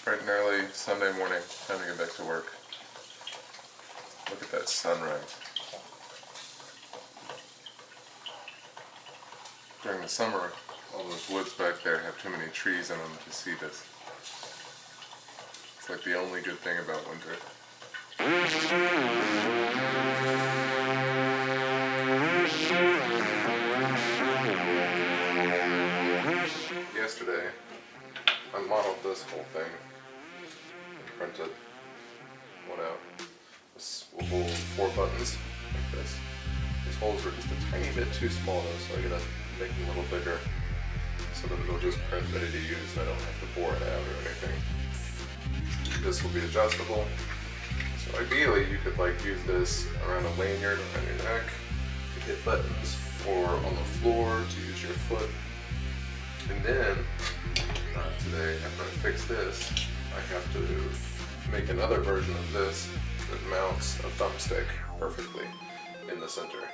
Bright and early Sunday morning, time to get back to work. Look at that sunrise. During the summer, all those woods back there have too many trees in them to see this. It's like the only good thing about winter. Yesterday, I modeled this whole thing and printed one out. This will hold 4 buttons like this. These holes are just a tiny bit too small though, so I gotta make them a little bigger so that it'll just print ready to use and I don't have to bore it out or anything. This will be adjustable. So ideally you could like use this around a lanyard around your neck to hit buttons, or on the floor to use your foot. And then today, after I fix this, I have to make another version of this that mounts a thumbstick perfectly in the center.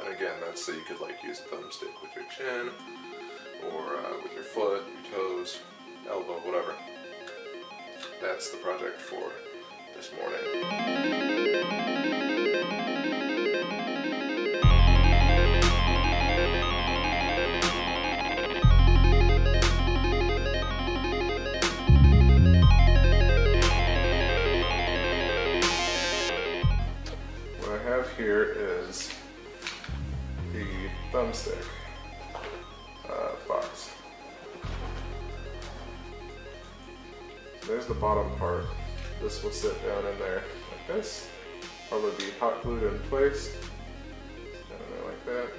And again, that's so you could like use a thumbstick with your chin, or with your foot, your toes, elbow, whatever. That's the project for this morning. Here is the thumbstick box. There's the bottom part. This will sit down in there like this. Probably be hot glued in place. Down in there like that.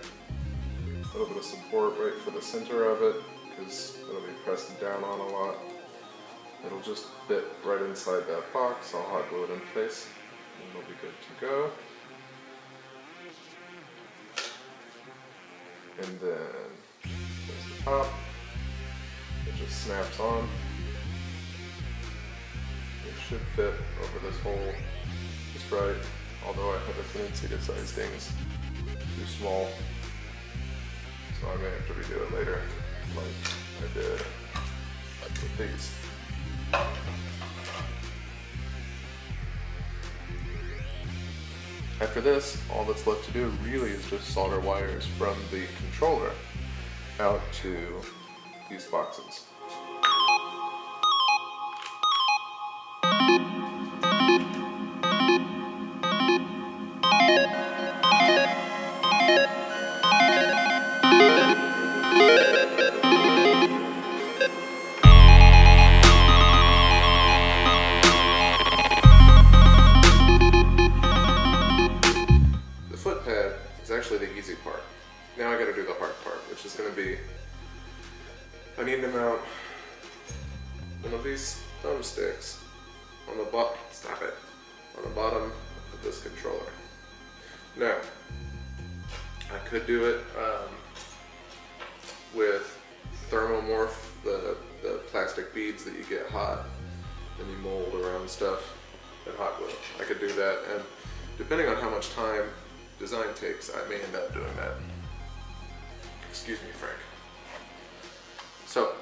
A little bit of support right for the center of it because it'll be pressed down on a lot. It'll just fit right inside that box. I'll hot glue it in place and it'll be good to go. And then there's the top. It just snaps on. It should fit over this hole just right, although I have a tendency to size things too small. So I may have to redo it later, like I did with these. After this, all that's left to do really is just solder wires from the controller out to these boxes. The easy part. Now I gotta do the hard part, which is gonna be, I need to mount one of these thumbsticks on the bottom, on the bottom of this controller. Now, I could do it with Thermomorph, the plastic beads that you get hot and you mold around stuff and hot glue. I could do that, and depending on how much time design takes, I may end up doing that. Excuse me, Frank. So,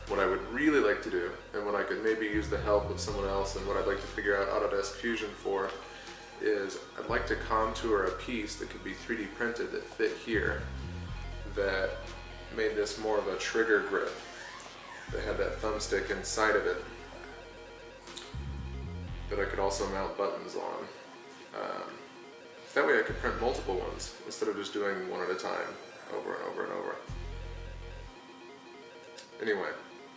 what I would really like to do, and what I could maybe use the help of someone else, and what I'd like to figure out Autodesk Fusion for, is I'd like to contour a piece that could be 3D printed that fit here, that made this more of a trigger grip, that had that thumbstick inside of it, that I could also mount buttons on. That way I could print multiple ones instead of just doing one at a time, over and over and over. Anyway,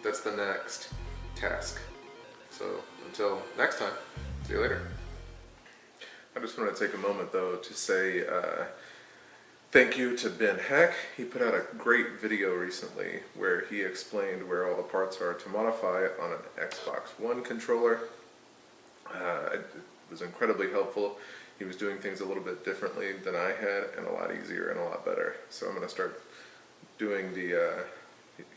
that's the next task. So until next time, see you later. I just want to take a moment though to say thank you to Ben Heck. He put out a great video recently where he explained where all the parts are to modify on an Xbox One controller. It was incredibly helpful. He was doing things a little bit differently than I had, and a lot easier and a lot better. So I'm going to start doing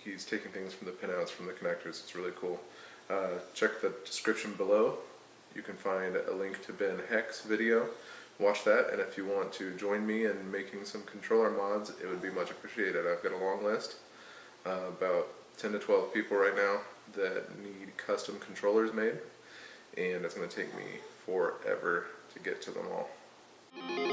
he's taking things from the pinouts, from the connectors. It's really cool. Check the description below. You can find a link to Ben Heck's video. Watch that, and if you want to join me in making some controller mods, it would be much appreciated. I've got a long list, about 10 to 12 people right now that need custom controllers made, and it's going to take me forever to get to them all.